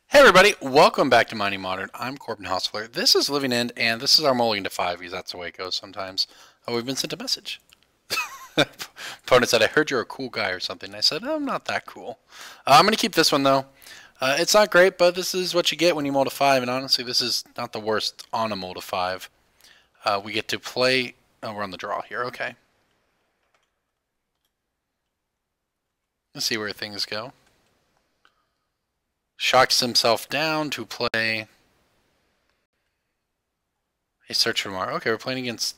Hey everybody, welcome back to Mining Modern. I'm Corbin Hostler. This is Living End, and this is our mulligan to 5, because that's the way it goes sometimes. Oh, we've been sent a message. Opponent said, I heard you're a cool guy or something. I said, I'm not that cool. I'm going to keep this one, though. It's not great, but this is what you get when you mull to 5, and honestly, this is not the worst on a mull to 5. We get to play... Oh, we're on the draw here. Okay. Let's see where things go. Shocks himself down to play a Search for Tomorrow. Okay, we're playing against...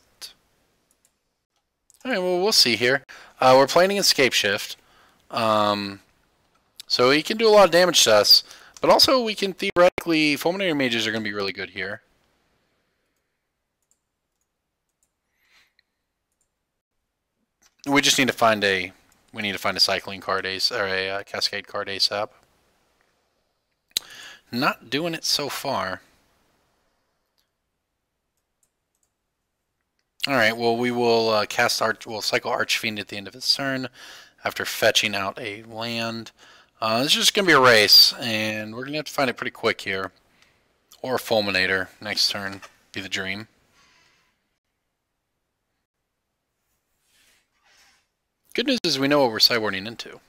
Alright, well, we'll see here. We're playing against Scapeshift. So he can do a lot of damage to us, but also we can theoretically... Fulminary Mages are going to be really good here. We just need to find a... We need to find a Cycling card ace, or a Cascade card ASAP. Not doing it so far. Alright, well we will we'll cycle Archfiend at the end of his turn after fetching out a land. This is just going to be a race, and we're going to have to find it pretty quick here. Or a Fulminator next turn. Be the dream. Good news is we know what we're sideboarding into.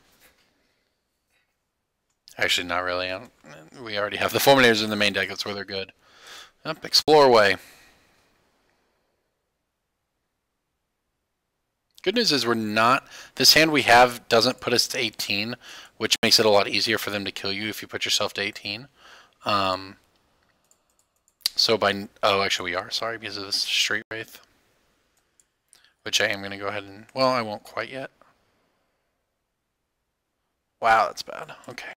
Actually, not really. We already have the Fulminators in the main deck. That's where they're good. Yep, explore away. Good news is we're not... This hand we have doesn't put us to 18, which makes it a lot easier for them to kill you if you put yourself to 18. So by... Oh, actually we are. Sorry, because of this Straight Wraith. Which I am going to go ahead and... Well, I won't quite yet. Wow, that's bad. Okay.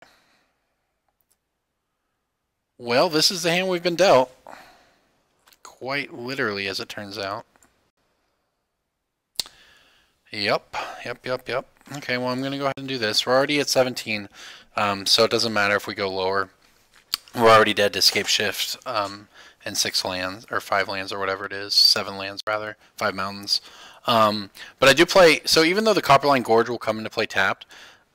Well, this is the hand we've been dealt. Quite literally, as it turns out. Yep. Okay, well, I'm going to go ahead and do this. We're already at 17, so it doesn't matter if we go lower. We're already dead to Scapeshift, and 6 lands, or 5 lands, or whatever it is. 7 lands, rather. 5 mountains. But I do play... So even though the Copperline Gorge will come into play tapped,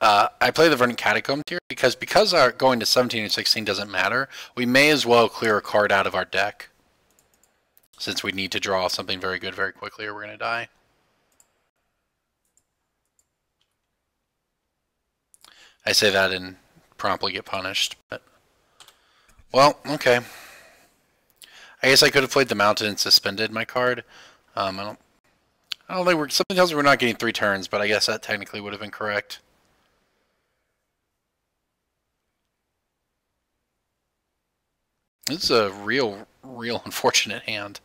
I play the Verdant Catacombs here because our going to 17 and 16 doesn't matter. We may as well clear a card out of our deck, since we need to draw something very good very quickly, or we're going to die. I say that and promptly get punished, but... Well, okay. I guess I could have played the Mountain and suspended my card. I don't think something tells me we're not getting 3 turns, but I guess that technically would have been correct. This is a real unfortunate hand.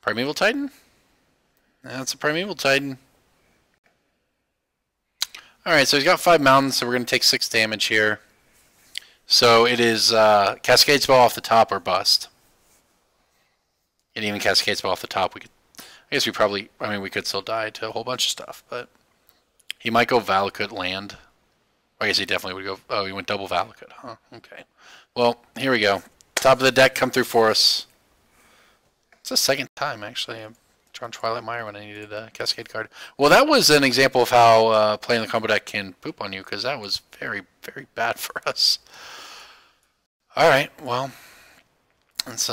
Primeval Titan? That's a Primeval Titan. Alright, so he's got 5 mountains, so we're going to take 6 damage here. So it is Cascade Spell off the top or bust. And even Cascade Spell off the top, we could... I guess we probably... I mean, we could still die to a whole bunch of stuff, but... He might go Valakut land. I guess he definitely would go... Oh, he went double Valakut, huh? Okay. Well, here we go. Top of the deck, come through for us. It's the second time, actually. I'm drawn Twilight Mire when I needed a Cascade card. Well, that was an example of how playing the combo deck can poop on you, because that was very, very bad for us. Alright, well... Let's,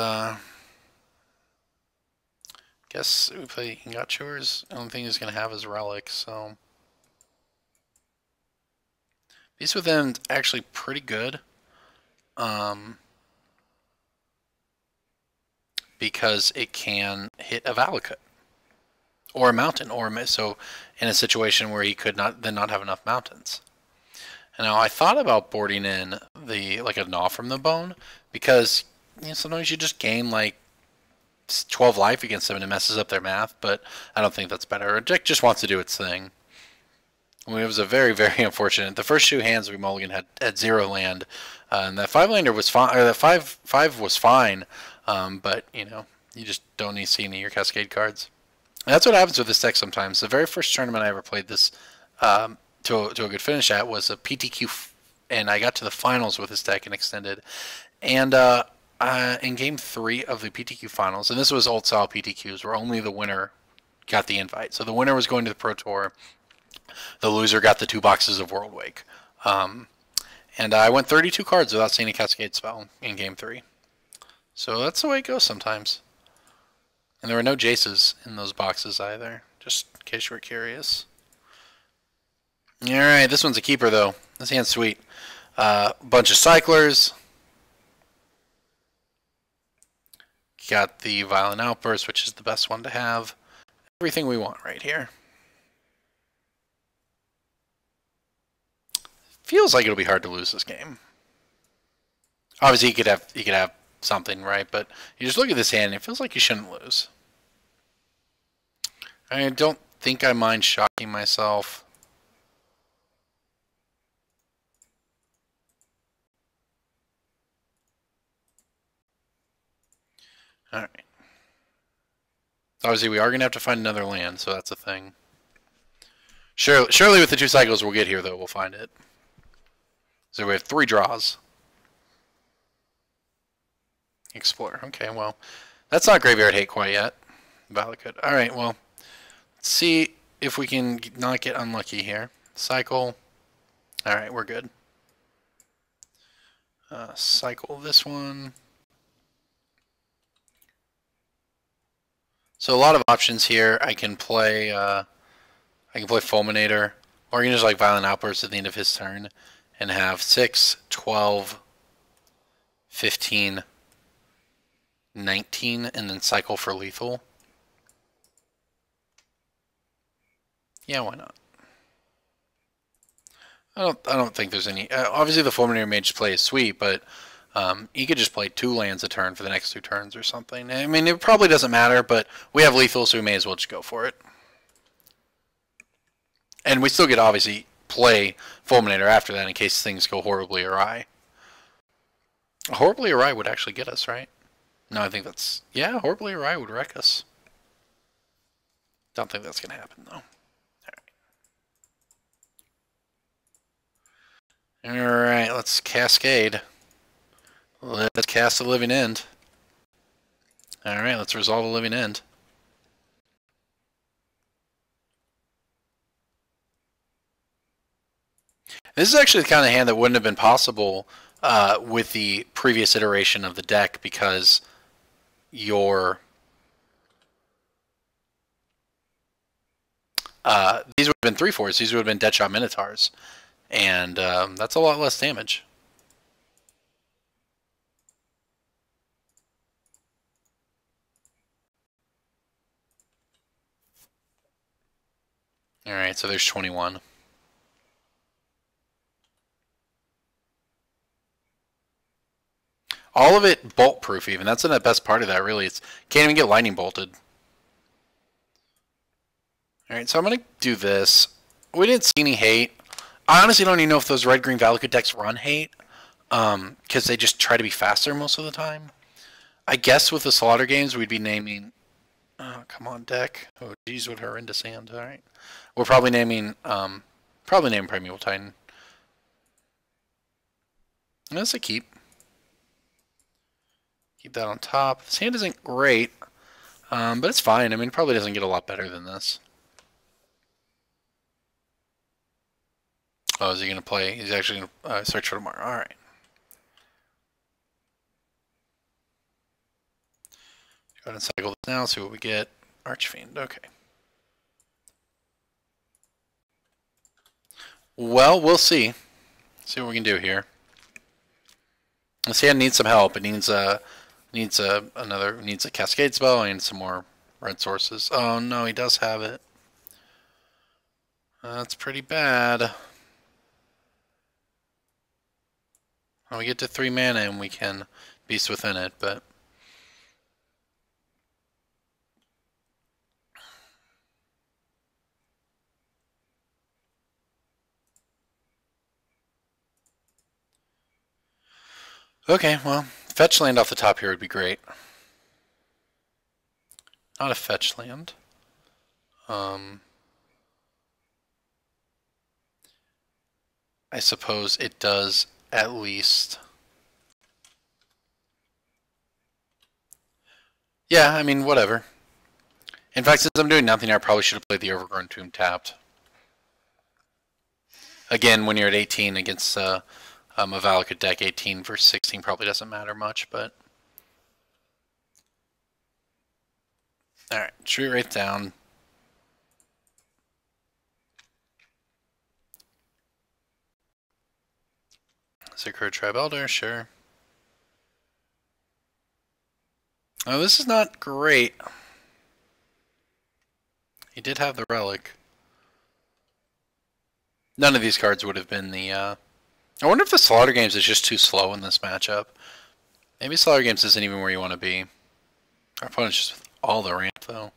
guess we play Ingachurs. The only thing he's going to have is Relic, so... Beast Within actually pretty good. Because it can hit a Valakut. Or a mountain. So in a situation where he could not have enough mountains. And now I thought about boarding in like a Gnaw from the Bone. Because sometimes you just gain like 12 life against them and it messes up their math. But I don't think that's better. Our deck just wants to do its thing. It was a very, very unfortunate. The first 2 hands we mulligan had 0 land, and that 5-lander was fine. Or that 5 was fine, but you just don't need to see any of your Cascade cards. And that's what happens with this deck sometimes. The very first tournament I ever played this to a good finish at was a PTQ, and I got to the finals with this deck and extended. And in Game 3 of the PTQ finals, and this was old style PTQs, where only the winner got the invite. So the winner was going to the Pro Tour. The loser got the 2 boxes of World Wake. And I went 32 cards without seeing a Cascade spell in Game 3. So that's the way it goes sometimes. And there were no Jaces in those boxes either, just in case you were curious. Alright, this one's a keeper though. This hand's sweet. Bunch of Cyclers. Got the Violent Outburst, which is the best one to have. Everything we want right here. Feels like it'll be hard to lose this game. Obviously, he could have something, right? But you just look at this hand, and it feels like you shouldn't lose. I don't think I mind shocking myself. All right. Obviously, we are going to have to find another land, so that's a thing. Surely with the 2 cycles we'll get here, though, we'll find it. So we have 3 draws. Explore. Okay, well, that's not Graveyard Hate quite yet. Valakut. Alright, well, let's see if we can not get unlucky here. Cycle. Alright, we're good. Cycle this one. So a lot of options here. I can play Fulminator, or I can just like Violent Outburst at the end of his turn and have 6, 12, 15, 19, and then cycle for lethal. Yeah, why not? I don't think there's any. Obviously, the Fulminator Mage play is sweet, but he could just play 2 lands a turn for the next 2 turns or something. I mean, it probably doesn't matter, but we have lethal, so we may as well just go for it. And we still get obviously play Fulminator after that in case things go horribly awry. Horribly awry would actually get us, right? No, I think that's... Yeah, horribly awry would wreck us. Don't think that's going to happen, though. Alright, let's Cascade. Let's cast the Living End. Alright, let's resolve the Living End. This is actually the kind of hand that wouldn't have been possible with the previous iteration of the deck because your... these would have been 3/4s. These would have been Deadshot Minotaurs. And that's a lot less damage. Alright, so there's 21. All of it bolt proof even. That's the best part of that really. It's can't even get lightning bolted. Alright, so I'm gonna do this. We didn't see any hate. I honestly don't even know if those red-green Valakut decks run hate. Because they just try to be faster most of the time. I guess with the Slaughter games we'd be naming... Oh, come on, deck. Oh, geez, what horrendous hand. Alright. We're probably naming... Primeval Titan. That's a keep. Keep that on top. This hand isn't great, but it's fine. I mean, it probably doesn't get a lot better than this. Oh, is he going to play? He's actually going to search for tomorrow. All right. Go ahead and cycle this now, see what we get. Archfiend, okay. Well, we'll see. See what we can do here. This hand needs some help. It needs a Cascade spell and some more red sources. Oh no, he does have it. That's pretty bad. Well, we get to 3 mana and we can Beast Within it, but... Okay, well, fetch land off the top here would be great. Not a fetch land. I suppose it does at least... Yeah, I mean, whatever. In fact, since I'm doing nothing, I probably should have played the Overgrown Tomb tapped. Again, when you're at 18 against a Valakut deck, 18 versus 16 probably doesn't matter much, but... Alright, Tree Wraith down. Sacred Tribe Elder, sure. Oh, this is not great. He did have the Relic. None of these cards would have been the... I wonder if the Slaughter Games is just too slow in this matchup. Maybe Slaughter Games isn't even where you want to be. Our opponent's just with all the ramp, though.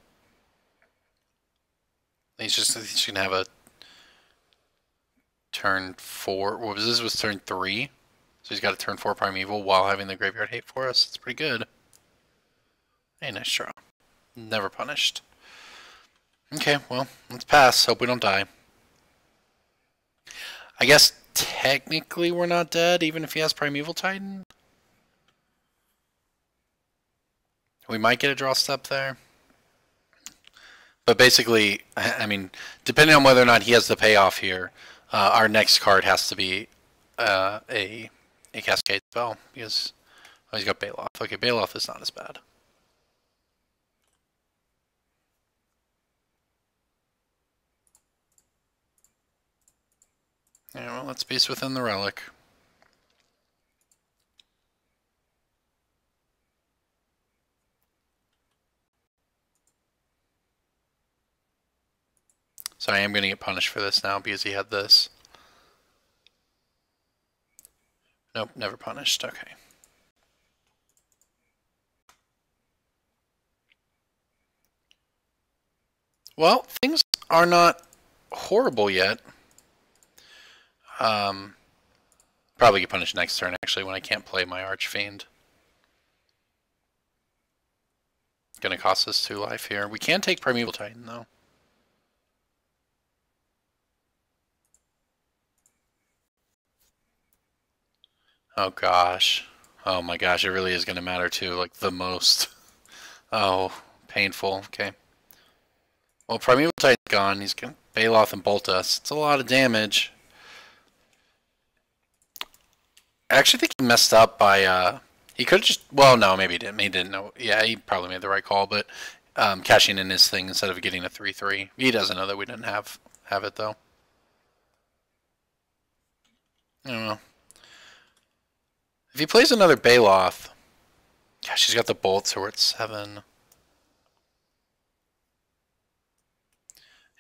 He's going to have a turn 4. What was this? Was turn 3? So he's got a turn 4 Primeval while having the Graveyard Hate for us. It's pretty good. Hey, nice draw. Never punished. Okay, well, let's pass. Hope we don't die. I guess technically we're not dead, even if he has Primeval Titan. We might get a draw step there. But basically, I mean, depending on whether or not he has the payoff here, our next card has to be a Cascade spell, because he's got Baloth. Okay, Baloth is not as bad. Yeah, well, let's Beast Within the Relic. So I am going to get punished for this now because he had this. Nope, never punished. Okay. Well, things are not horrible yet. Probably get punished next turn, actually, when I can't play my Archfiend. Gonna cost us 2 life here. We can take Primeval Titan, though. Oh, gosh. Oh, my gosh, it really is gonna matter, too, like, the most. Oh, painful. Okay. Well, Primeval Titan's gone. He's gonna Baloth and bolt us. It's a lot of damage. I actually think he messed up by, he could have just, well, no, maybe he didn't. He didn't know. Yeah, he probably made the right call, but cashing in his thing instead of getting a 3-3. He doesn't know that we didn't have it, though. I don't know. If he plays another Baloth, gosh, he's got the bolt, so we're at 7.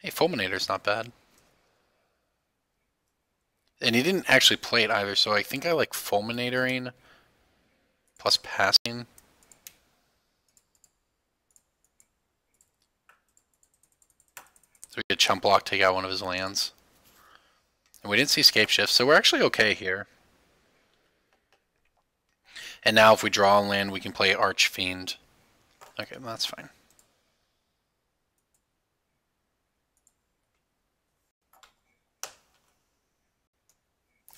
Hey, Fulminator's not bad. And he didn't actually play it either, so I think I like Fulminatoring plus passing. So we could chump block, take out one of his lands. And we didn't see Scape Shift, so we're actually okay here. And now if we draw a land, we can play Archfiend. Okay, well, that's fine.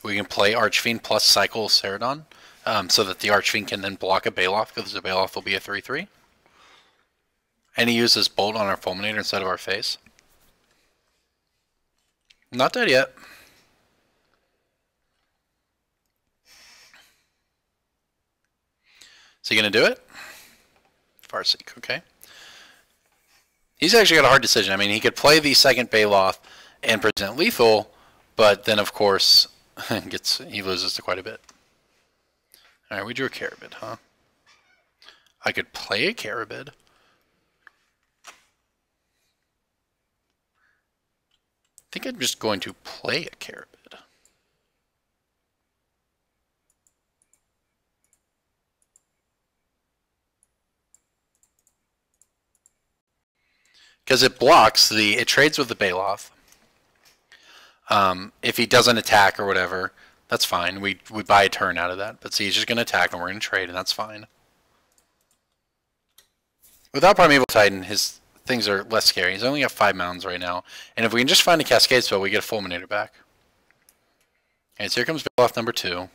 We can play Archfiend plus cycle Ceradon, so that the Archfiend can then block a Baloth, because the Baloth will be a 3-3. And he uses Bolt on our Fulminator instead of our face. Not dead yet. Is he going to do it? Farseek, okay. He's actually got a hard decision. I mean, he could play the second Baloth and present lethal, but then, of course, he loses to quite a bit. Alright, we drew a Carabid, huh? I could play a Carabid. I think I'm just going to play a Carabid. Because it blocks it trades with the Baloth. If he doesn't attack or whatever, that's fine. We buy a turn out of that. But see, he's just going to attack and we're going to trade, and that's fine. Without Primeval Titan, his things are less scary. He's only got 5 mounds right now. And if we can just find a Cascade spell, we get a Fulminator back. Okay, so here comes Baloth number 2.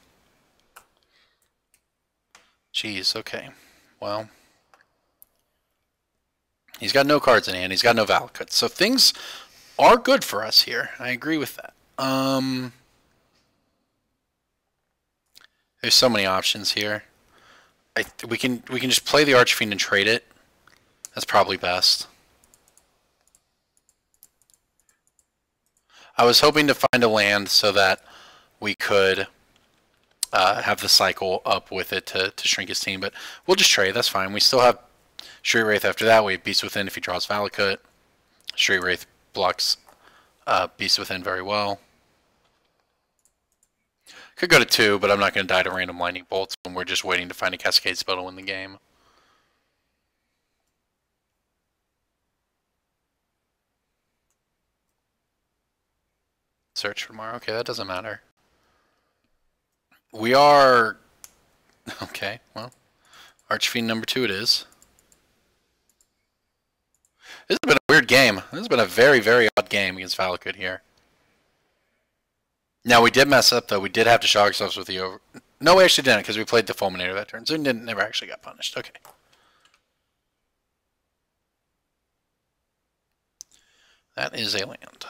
Jeez, okay. Well, he's got no cards in hand. He's got no Valakut. So things are good for us here. I agree with that. There's so many options here. We can just play the Archfiend and trade it. That's probably best. I was hoping to find a land so that we could have the cycle up with it to shrink his team, but we'll just trade. That's fine. We still have Street Wraith after that. We have Beast Within if he draws Valakut. Street Wraith blocks Beast Within very well. Could go to 2, but I'm not going to die to random lightning bolts when we're just waiting to find a Cascade spell to win the game. Search for more. Okay, that doesn't matter. We are... Okay, well, Archfiend number 2 it is. This has been a weird game. This has been a very, very odd game against Valakut here. Now, we did mess up, though. We did have to shock ourselves with the over... No, we actually didn't, because we played the Fulminator that turn, so we never actually got punished. Okay. That is a land.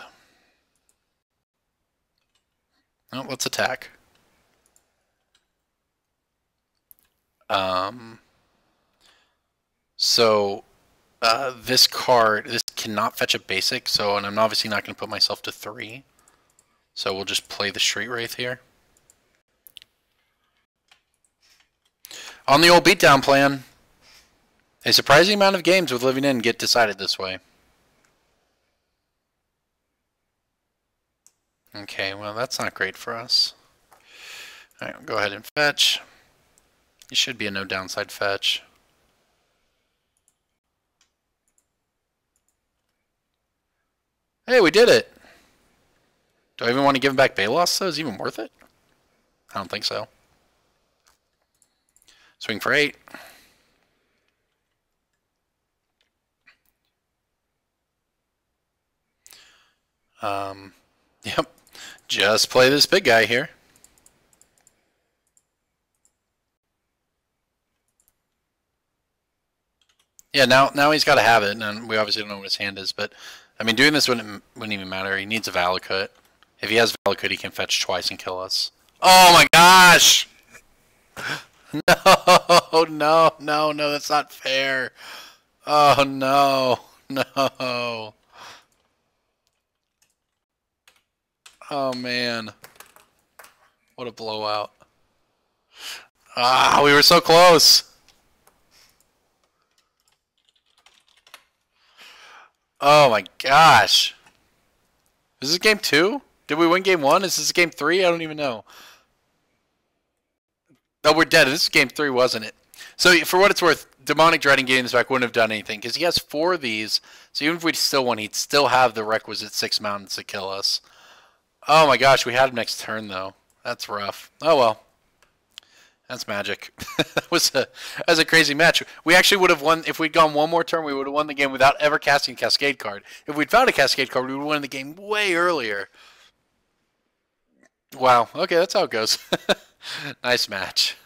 Well, let's attack. This card, this cannot fetch a basic, so, and I'm obviously not going to put myself to 3. So we'll just play the Street Wraith here. On the old beatdown plan, a surprising amount of games with Living In get decided this way. Okay, well that's not great for us. Alright, we'll go ahead and fetch. It should be a no downside fetch. Hey, we did it! Do I even want to give him back Balos, though? Is it even worth it? I don't think so. Swing for 8. Yep. Just play this big guy here. Yeah, now he's got to have it, and we obviously don't know what his hand is, but, I mean, doing this wouldn't even matter. He needs a Valakut. If he has Valakut, he can fetch twice and kill us. Oh my gosh! No, that's not fair. Oh no, no. Oh man. What a blowout. Ah, we were so close. Oh my gosh. Is this game 2? Did we win game 1? Is this game 3? I don't even know. Oh, we're dead. This is game 3, wasn't it? So, for what it's worth, Demonic Dreading getting this back wouldn't have done anything, because he has 4 of these, so even if we still won, he'd still have the requisite 6 mountains to kill us. Oh my gosh, we had him next turn, though. That's rough. Oh well. That's magic. That was a crazy match. We actually would have won, if we'd gone one more turn, we would have won the game without ever casting a Cascade card. If we'd found a Cascade card, we would have won the game way earlier. Wow. Okay, that's how it goes. Nice match.